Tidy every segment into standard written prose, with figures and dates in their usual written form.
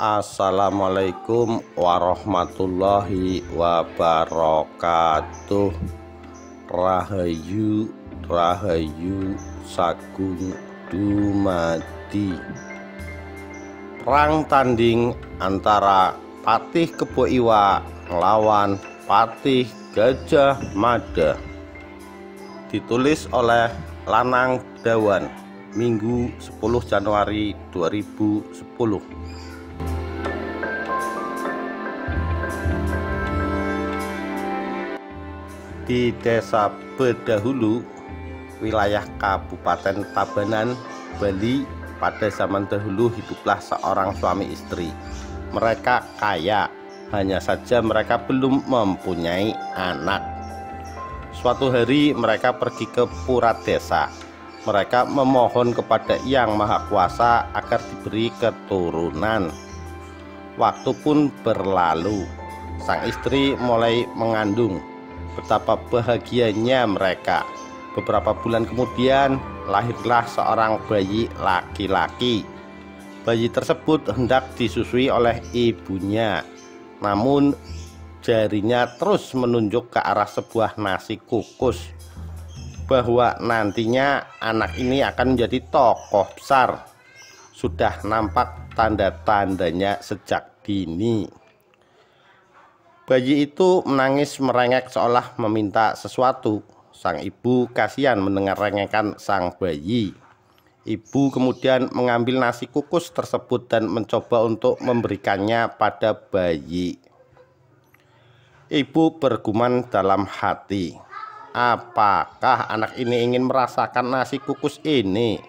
Assalamualaikum warahmatullahi wabarakatuh. Rahayu Rahayu Sagung dumadi. Perang tanding antara Patih Kebo Iwa melawan Patih Gajah Mada, ditulis oleh Lanang Dawan, Minggu 10 Januari 2010. Di Desa Bedahulu, wilayah Kabupaten Tabanan, Bali, pada zaman dahulu hiduplah seorang suami istri. Mereka kaya, hanya saja mereka belum mempunyai anak. Suatu hari mereka pergi ke pura desa. Mereka memohon kepada Yang Maha Kuasa agar diberi keturunan. Waktu pun berlalu. Sang istri mulai mengandung. Betapa bahagianya mereka. Beberapa bulan kemudian lahirlah seorang bayi laki-laki. Bayi tersebut hendak disusui oleh ibunya, namun jarinya terus menunjuk ke arah sebuah nasi kukus, bahwa nantinya anak ini akan menjadi tokoh besar. Sudah nampak tanda-tandanya sejak dini. Bayi itu menangis merengek seolah meminta sesuatu. Sang ibu kasihan mendengar rengekan sang bayi. Ibu kemudian mengambil nasi kukus tersebut dan mencoba untuk memberikannya pada bayi. Ibu bergumam dalam hati, apakah anak ini ingin merasakan nasi kukus ini?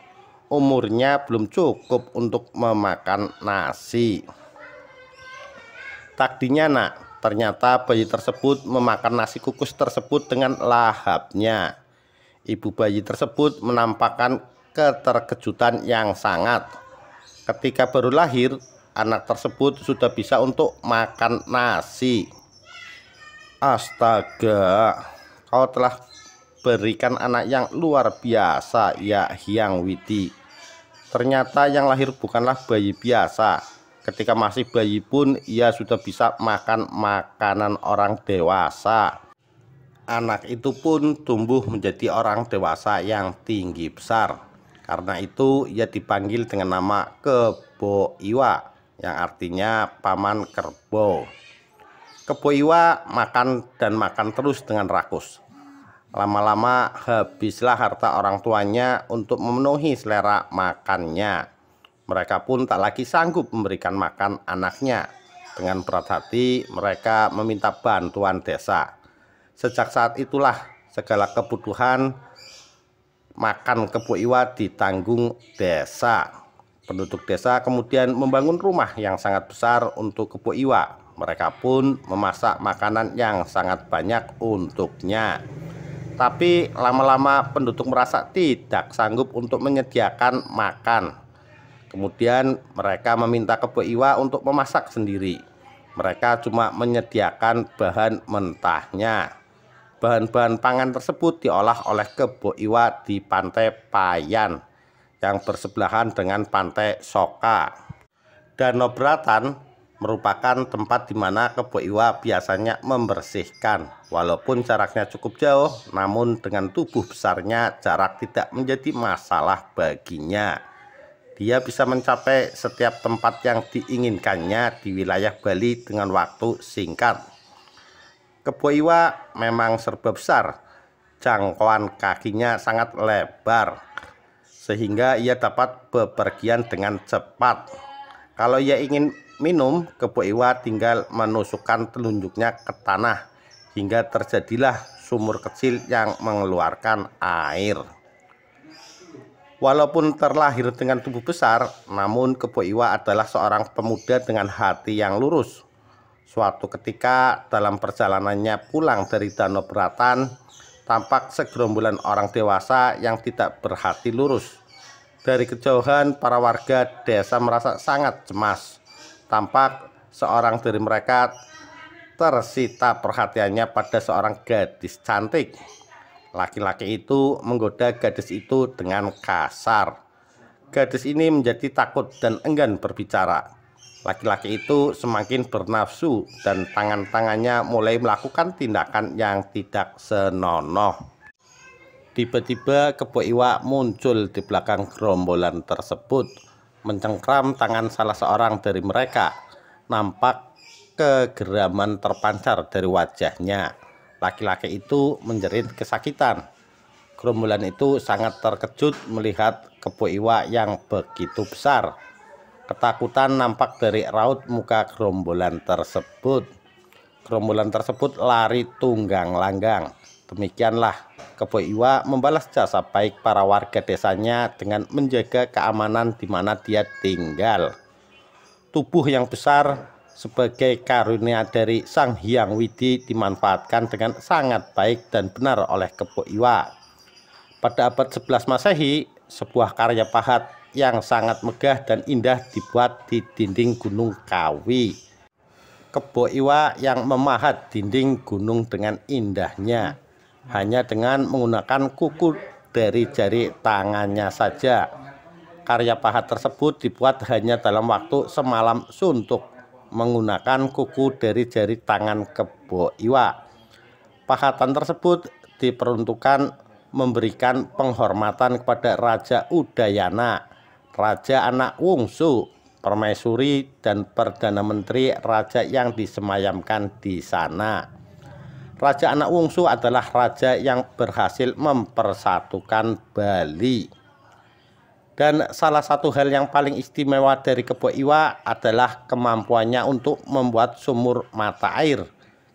Umurnya belum cukup untuk memakan nasi. Takdinya nak, ternyata bayi tersebut memakan nasi kukus tersebut dengan lahapnya. Ibu bayi tersebut menampakkan keterkejutan yang sangat. Ketika baru lahir, anak tersebut sudah bisa untuk makan nasi. Astaga, kau telah berikan anak yang luar biasa ya Hyang Widi. Ternyata yang lahir bukanlah bayi biasa. Ketika masih bayi pun ia sudah bisa makan makanan orang dewasa. Anak itu pun tumbuh menjadi orang dewasa yang tinggi besar. Karena itu ia dipanggil dengan nama Kebo Iwa, yang artinya paman kerbau. Kebo Iwa makan dan makan terus dengan rakus. Lama-lama habislah harta orang tuanya untuk memenuhi selera makannya. Mereka pun tak lagi sanggup memberikan makan anaknya. Dengan berat hati mereka meminta bantuan desa. Sejak saat itulah segala kebutuhan makan Kebo Iwa ditanggung desa. Penduduk desa kemudian membangun rumah yang sangat besar untuk Kebo Iwa. Mereka pun memasak makanan yang sangat banyak untuknya. Tapi lama-lama penduduk merasa tidak sanggup untuk menyediakan makan. Kemudian mereka meminta Kebo Iwa untuk memasak sendiri. Mereka cuma menyediakan bahan mentahnya. Bahan-bahan pangan tersebut diolah oleh Kebo Iwa di Pantai Payan yang bersebelahan dengan Pantai Soka. Danau Beratan merupakan tempat di mana Kebo Iwa biasanya membersihkan. Walaupun jaraknya cukup jauh, namun dengan tubuh besarnya jarak tidak menjadi masalah baginya. Dia bisa mencapai setiap tempat yang diinginkannya di wilayah Bali dengan waktu singkat. Kebo Iwa memang serba besar. Jangkauan kakinya sangat lebar, sehingga ia dapat bepergian dengan cepat. Kalau ia ingin minum, Kebo Iwa tinggal menusukkan telunjuknya ke tanah, hingga terjadilah sumur kecil yang mengeluarkan air. Walaupun terlahir dengan tubuh besar, namun Kebo Iwa adalah seorang pemuda dengan hati yang lurus. Suatu ketika dalam perjalanannya pulang dari Danau Beratan, tampak segerombolan orang dewasa yang tidak berhati lurus. Dari kejauhan, para warga desa merasa sangat cemas. Tampak seorang dari mereka tersita perhatiannya pada seorang gadis cantik. Laki-laki itu menggoda gadis itu dengan kasar. Gadis ini menjadi takut dan enggan berbicara. Laki-laki itu semakin bernafsu dan tangan-tangannya mulai melakukan tindakan yang tidak senonoh. Tiba-tiba Kebo Iwa muncul di belakang gerombolan tersebut, mencengkram tangan salah seorang dari mereka. Nampak kegeraman terpancar dari wajahnya. Laki-laki itu menjerit kesakitan. Gerombolan itu sangat terkejut melihat Kebo Iwa yang begitu besar. Ketakutan nampak dari raut muka gerombolan tersebut. Gerombolan tersebut lari tunggang langgang. Demikianlah Kebo Iwa membalas jasa baik para warga desanya dengan menjaga keamanan di mana dia tinggal. Tubuh yang besar sebagai karunia dari Sang Hyang Widi dimanfaatkan dengan sangat baik dan benar oleh Kebo Iwa. Pada abad 11 Masehi, sebuah karya pahat yang sangat megah dan indah dibuat di dinding Gunung Kawi. Kebo Iwa yang memahat dinding gunung dengan indahnya, hanya dengan menggunakan kuku dari jari tangannya saja. Karya pahat tersebut dibuat hanya dalam waktu semalam suntuk menggunakan kuku dari jari tangan Kebo Iwa. Pahatan tersebut diperuntukkan memberikan penghormatan kepada Raja Udayana, Raja Anak Wungsu, Permaisuri, dan Perdana Menteri raja yang disemayamkan di sana. Raja Anak Wungsu adalah raja yang berhasil mempersatukan Bali. Dan salah satu hal yang paling istimewa dari Kebo Iwa adalah kemampuannya untuk membuat sumur mata air.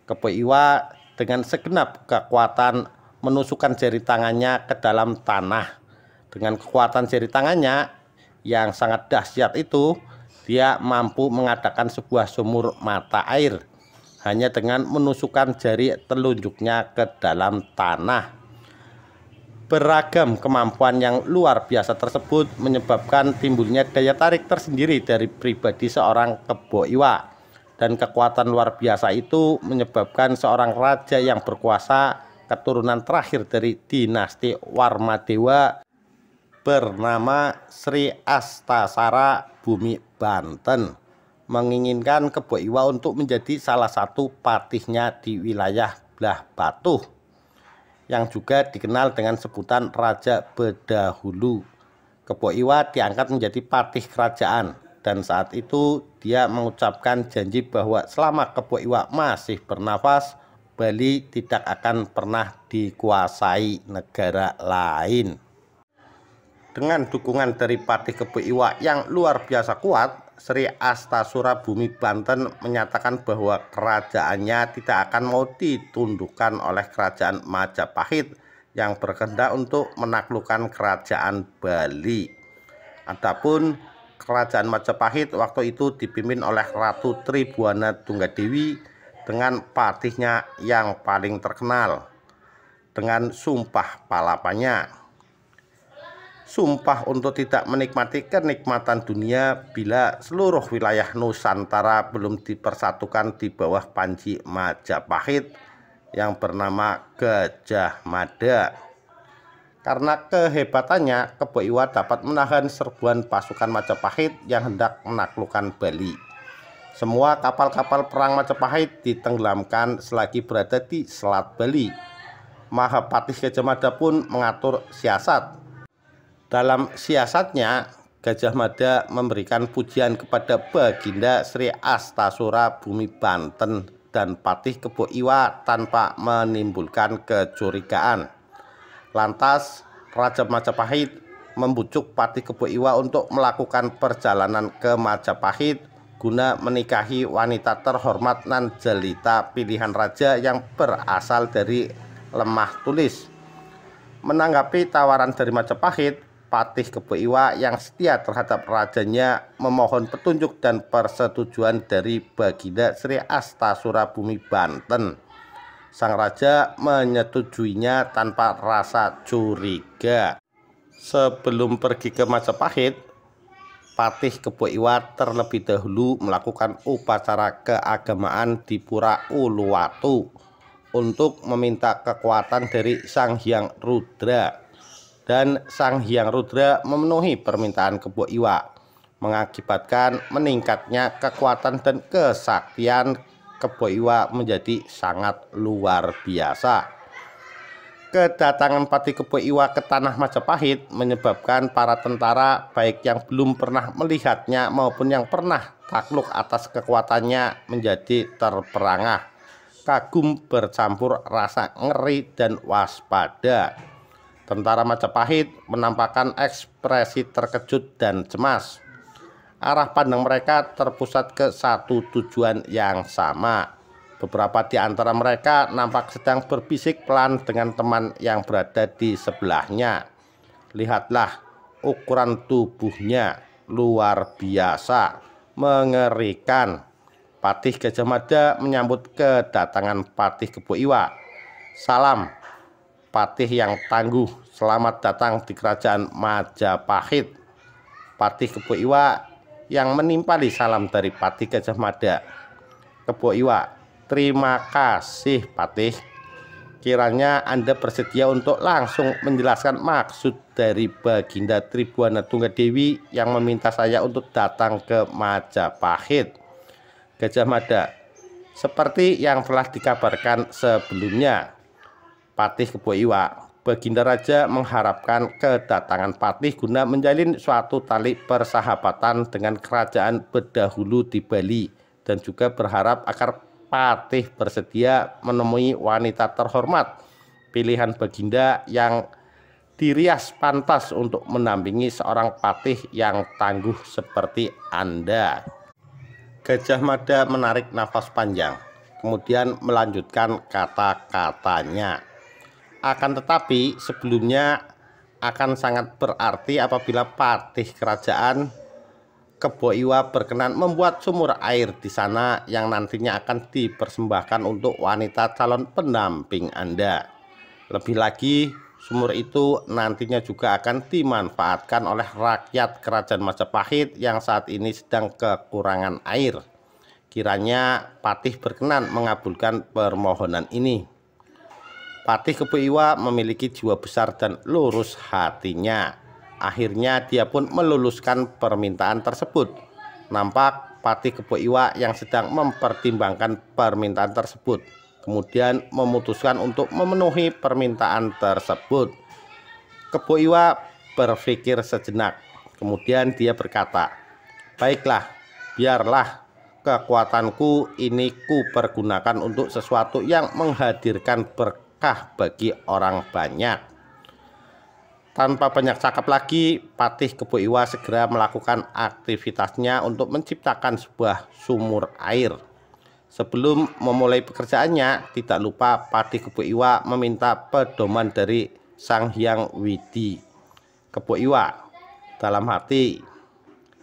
Kebo Iwa dengan segenap kekuatan menusukkan jari tangannya ke dalam tanah. Dengan kekuatan jari tangannya yang sangat dahsyat itu, dia mampu mengadakan sebuah sumur mata air hanya dengan menusukkan jari telunjuknya ke dalam tanah. Beragam kemampuan yang luar biasa tersebut menyebabkan timbulnya daya tarik tersendiri dari pribadi seorang Kebo Iwa. Dan kekuatan luar biasa itu menyebabkan seorang raja yang berkuasa, keturunan terakhir dari dinasti Warmadewa, bernama Sri Astasara Bumi Banten, menginginkan Kebo Iwa untuk menjadi salah satu patihnya di wilayah Blah Batuh, yang juga dikenal dengan sebutan Raja Bedahulu. Kebo Iwa diangkat menjadi patih kerajaan, dan saat itu dia mengucapkan janji bahwa selama Kebo Iwa masih bernafas, Bali tidak akan pernah dikuasai negara lain. Dengan dukungan dari patih Kebo Iwa yang luar biasa kuat, Sri Astasura Bumi Banten menyatakan bahwa kerajaannya tidak akan mau ditundukkan oleh kerajaan Majapahit yang berkehendak untuk menaklukkan kerajaan Bali. Adapun kerajaan Majapahit waktu itu dipimpin oleh Ratu Tribuana Tunggadewi dengan patihnya yang paling terkenal dengan sumpah palapanya. Sumpah untuk tidak menikmati kenikmatan dunia bila seluruh wilayah Nusantara belum dipersatukan di bawah panji Majapahit yang bernama Gajah Mada. Karena kehebatannya, Kebo Iwa dapat menahan serbuan pasukan Majapahit yang hendak menaklukkan Bali. Semua kapal-kapal perang Majapahit ditenggelamkan selagi berada di Selat Bali. Mahapatih Gajah Mada pun mengatur siasat. Dalam siasatnya, Gajah Mada memberikan pujian kepada Baginda Sri Astasura Bumi Banten dan patih Kebo Iwa tanpa menimbulkan kecurigaan. Lantas, Raja Majapahit membujuk patih Kebo Iwa untuk melakukan perjalanan ke Majapahit guna menikahi wanita terhormat nan jelita pilihan raja yang berasal dari Lemah Tulis. Menanggapi tawaran dari Majapahit, patih Kebo Iwa yang setia terhadap rajanya memohon petunjuk dan persetujuan dari Baginda Sri Astasura Bumi Banten. Sang raja menyetujuinya tanpa rasa curiga. Sebelum pergi ke Majapahit, patih Kebo Iwa terlebih dahulu melakukan upacara keagamaan di Pura Uluwatu untuk meminta kekuatan dari Sang Hyang Rudra. Dan Sang Hyang Rudra memenuhi permintaan Kebo Iwa. mengakibatkan meningkatnya kekuatan dan kesaktian Kebo Iwa menjadi sangat luar biasa. Kedatangan Patih Kebo Iwa ke tanah Majapahit menyebabkan para tentara baik yang belum pernah melihatnya maupun yang pernah takluk atas kekuatannya menjadi terperangah, kagum bercampur rasa ngeri dan waspada. Tentara Majapahit menampakkan ekspresi terkejut dan cemas. Arah pandang mereka terpusat ke satu tujuan yang sama. Beberapa di antara mereka nampak sedang berbisik pelan dengan teman yang berada di sebelahnya. Lihatlah ukuran tubuhnya, luar biasa, mengerikan. Patih Gajah Mada menyambut kedatangan Patih Kebo Iwa. Salam, Patih yang tangguh, selamat datang di kerajaan Majapahit. Patih Kebo Iwa yang menimpali salam dari Patih Gajah Mada. Kebo Iwa, terima kasih Patih. Kiranya Anda bersedia untuk langsung menjelaskan maksud dari Baginda Tribuana Tunggadewi yang meminta saya untuk datang ke Majapahit. Gajah Mada, seperti yang telah dikabarkan sebelumnya, Patih Kebo Iwa, Baginda Raja mengharapkan kedatangan Patih guna menjalin suatu tali persahabatan dengan kerajaan berdahulu di Bali, dan juga berharap agar Patih bersedia menemui wanita terhormat pilihan Baginda yang dirias pantas untuk mendampingi seorang patih yang tangguh seperti Anda. Gajah Mada menarik nafas panjang, kemudian melanjutkan kata-katanya. Akan tetapi sebelumnya akan sangat berarti apabila patih kerajaan Kebo Iwa berkenan membuat sumur air di sana yang nantinya akan dipersembahkan untuk wanita calon pendamping Anda. Lebih lagi, sumur itu nantinya juga akan dimanfaatkan oleh rakyat kerajaan Majapahit yang saat ini sedang kekurangan air. Kiranya Patih berkenan mengabulkan permohonan ini. Patih Kebo Iwa memiliki jiwa besar dan lurus hatinya. Akhirnya dia pun meluluskan permintaan tersebut. Nampak Patih Kebo Iwa yang sedang mempertimbangkan permintaan tersebut, kemudian memutuskan untuk memenuhi permintaan tersebut. Kebo Iwa berpikir sejenak, kemudian dia berkata, "Baiklah, biarlah kekuatanku ini kupergunakan untuk sesuatu yang menghadirkan berkah bagi orang banyak." Tanpa banyak cakap lagi, Patih Kebo Iwa segera melakukan aktivitasnya untuk menciptakan sebuah sumur air. Sebelum memulai pekerjaannya, tidak lupa Patih Kebo Iwa meminta pedoman dari Sang Hyang Widi. Kebo Iwa dalam hati,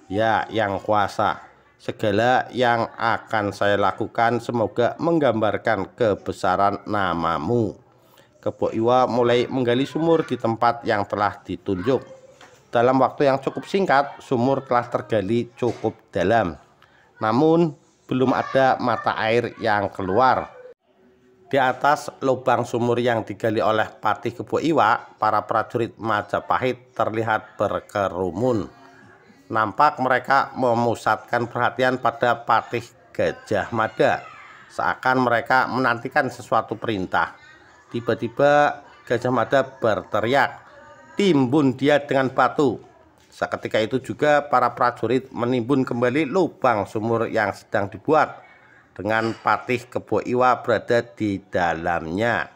"Ya Yang Kuasa, segala yang akan saya lakukan semoga menggambarkan kebesaran namamu." Kebo Iwa mulai menggali sumur di tempat yang telah ditunjuk. Dalam waktu yang cukup singkat, sumur telah tergali cukup dalam. Namun, belum ada mata air yang keluar. Di atas lubang sumur yang digali oleh Patih Kebo Iwa, para prajurit Majapahit terlihat berkerumun. Nampak mereka memusatkan perhatian pada Patih Gajah Mada, seakan mereka menantikan sesuatu perintah. Tiba-tiba Gajah Mada berteriak, "Timbun dia dengan batu!" Seketika itu juga para prajurit menimbun kembali lubang sumur yang sedang dibuat, dengan Patih Kebo Iwa berada di dalamnya.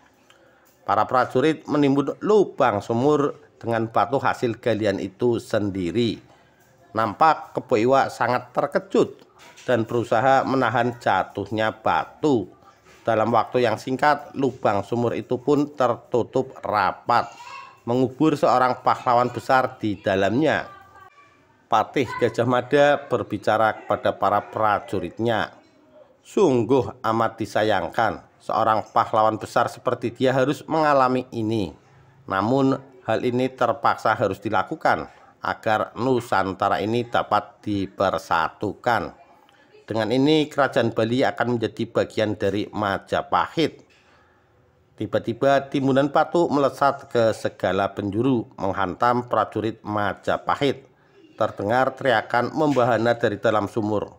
Para prajurit menimbun lubang sumur dengan batu hasil galian itu sendiri. Nampak Kebo Iwa sangat terkejut dan berusaha menahan jatuhnya batu. Dalam waktu yang singkat, lubang sumur itu pun tertutup rapat, mengubur seorang pahlawan besar di dalamnya. Patih Gajah Mada berbicara kepada para prajuritnya, "Sungguh amat disayangkan, seorang pahlawan besar seperti dia harus mengalami ini. Namun hal ini terpaksa harus dilakukan agar Nusantara ini dapat dipersatukan. Dengan ini kerajaan Bali akan menjadi bagian dari Majapahit." Tiba-tiba timbunan batu melesat ke segala penjuru, menghantam prajurit Majapahit. terdengar teriakan membahana dari dalam sumur.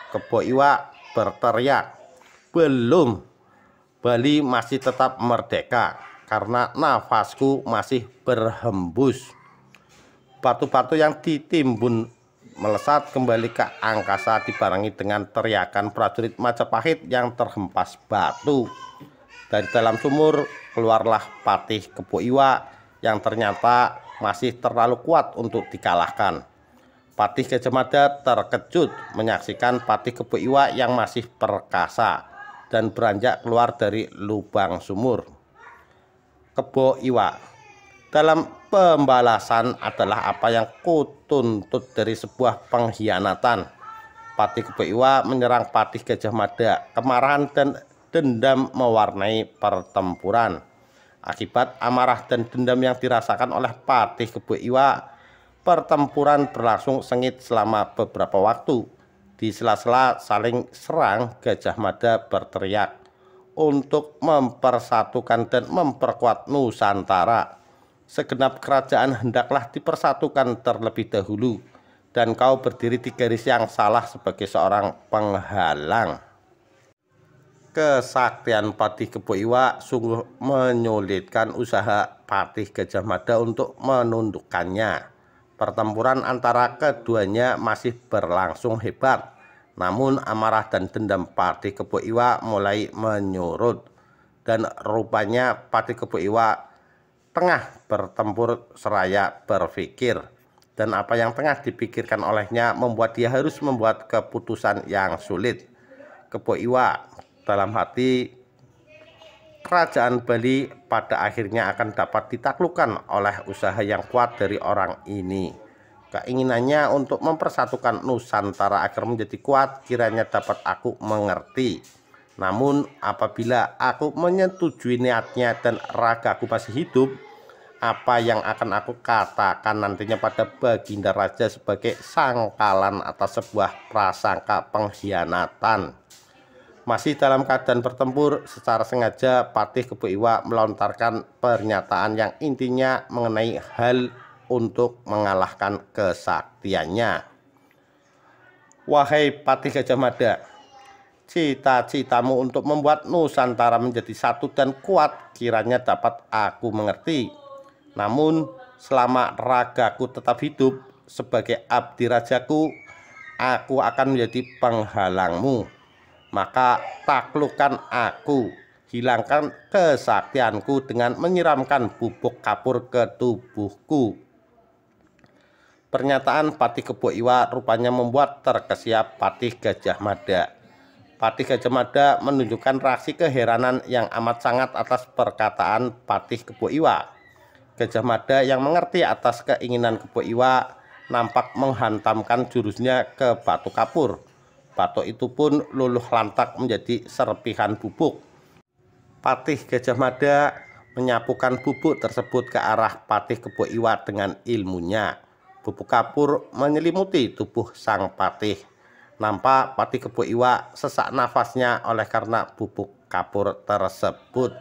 Kebo Iwa berteriak, "Belum, Bali masih tetap merdeka karena nafasku masih berhembus." Batu-batu yang ditimbun melesat kembali ke angkasa dibarengi dengan teriakan prajurit Majapahit yang terhempas batu. Dari dalam sumur keluarlah patih Kebo Iwa yang ternyata masih terlalu kuat untuk dikalahkan. Patih Gajah Mada terkejut menyaksikan patih Kebo Iwa yang masih perkasa dan beranjak keluar dari lubang sumur. Kebo Iwa, dalam pembalasan adalah apa yang kutuntut dari sebuah pengkhianatan. Patih Kebo Iwa menyerang patih Gajah Mada. Kemarahan dan dendam mewarnai pertempuran. Akibat amarah dan dendam yang dirasakan oleh patih Kebo Iwa, pertempuran berlangsung sengit selama beberapa waktu. Di sela-sela saling serang, Gajah Mada berteriak untuk mempersatukan dan memperkuat Nusantara. Segenap kerajaan hendaklah dipersatukan terlebih dahulu, dan kau berdiri di garis yang salah sebagai seorang penghalang. Kesaktian patih Kebo Iwa sungguh menyulitkan usaha patih Gajah Mada untuk menundukkannya. Pertempuran antara keduanya masih berlangsung hebat. Namun amarah dan dendam patih Kebo Iwa mulai menyurut, dan rupanya patih Kebo Iwa tengah bertempur seraya berpikir, dan apa yang tengah dipikirkan olehnya membuat dia harus membuat keputusan yang sulit. Kebo Iwa dalam hati, kerajaan Bali pada akhirnya akan dapat ditaklukkan oleh usaha yang kuat dari orang ini. Keinginannya untuk mempersatukan Nusantara agar menjadi kuat kiranya dapat aku mengerti. Namun apabila aku menyetujui niatnya dan ragaku masih hidup, apa yang akan aku katakan nantinya pada Baginda Raja sebagai sangkalan atas sebuah prasangka pengkhianatan. Masih dalam keadaan bertempur, secara sengaja patih Kebo Iwa melontarkan pernyataan yang intinya mengenai hal untuk mengalahkan kesaktiannya. "Wahai patih Gajah Mada, cita-citamu untuk membuat Nusantara menjadi satu dan kuat kiranya dapat aku mengerti. Namun selama ragaku tetap hidup sebagai abdi rajaku, aku akan menjadi penghalangmu. Maka taklukkan aku, hilangkan kesaktianku dengan menyiramkan bubuk kapur ke tubuhku." Pernyataan patih Kebo Iwa rupanya membuat terkesiap patih Gajah Mada. Patih Gajah Mada menunjukkan reaksi keheranan yang amat sangat atas perkataan patih Kebo Iwa. Gajah Mada yang mengerti atas keinginan Kebo Iwa nampak menghantamkan jurusnya ke batu kapur. Batu itu pun luluh lantak menjadi serpihan bubuk. Patih Gajah Mada menyapukan bubuk tersebut ke arah patih Kebo Iwa dengan ilmunya. Bubuk kapur menyelimuti tubuh sang patih. Nampak patih Kebo Iwa sesak nafasnya oleh karena bubuk kapur tersebut.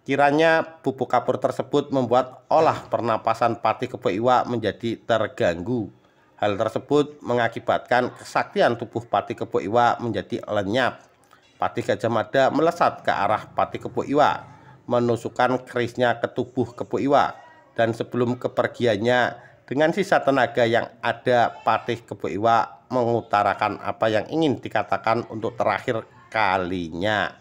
Kiranya bubuk kapur tersebut membuat olah pernapasan patih Kebo Iwa menjadi terganggu. Hal tersebut mengakibatkan kesaktian tubuh patih Kebo Iwa menjadi lenyap. Patih Gajah Mada melesat ke arah patih Kebo Iwa, menusukkan kerisnya ke tubuh Kebo Iwa, dan sebelum kepergiannya, dengan sisa tenaga yang ada, patih Kebo Iwa mengutarakan apa yang ingin dikatakan untuk terakhir kalinya.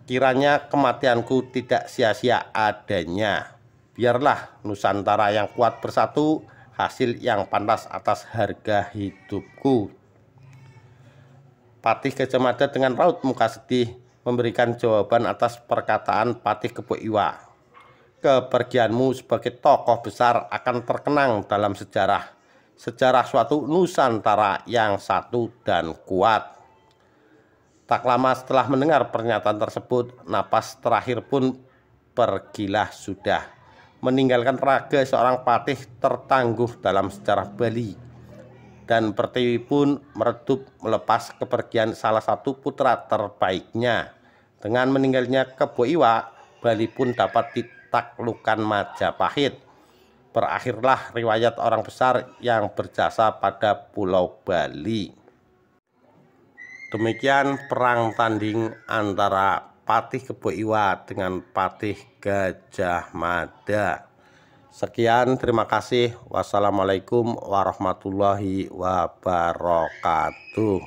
"Kiranya kematianku tidak sia-sia adanya. Biarlah Nusantara yang kuat bersatu, hasil yang pantas atas harga hidupku." Patih Gajah Mada dengan raut muka sedih memberikan jawaban atas perkataan patih Kebo Iwa. "Kepergianmu sebagai tokoh besar akan terkenang dalam sejarah suatu Nusantara yang satu dan kuat." Tak lama setelah mendengar pernyataan tersebut, napas terakhir pun pergilah sudah, meninggalkan raga seorang patih tertangguh dalam sejarah Bali. Dan Pertiwi pun meredup melepas kepergian salah satu putra terbaiknya. Dengan meninggalnya Kebo Iwa, Bali pun dapat ditaklukkan Majapahit. Berakhirlah riwayat orang besar yang berjasa pada Pulau Bali. Demikian perang tanding antara Patih Kebo Iwa dengan Patih Gajah Mada. Sekian, terima kasih. Wassalamualaikum warahmatullahi wabarakatuh.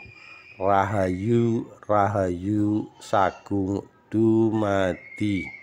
Rahayu, Rahayu, Sagung Dumadi.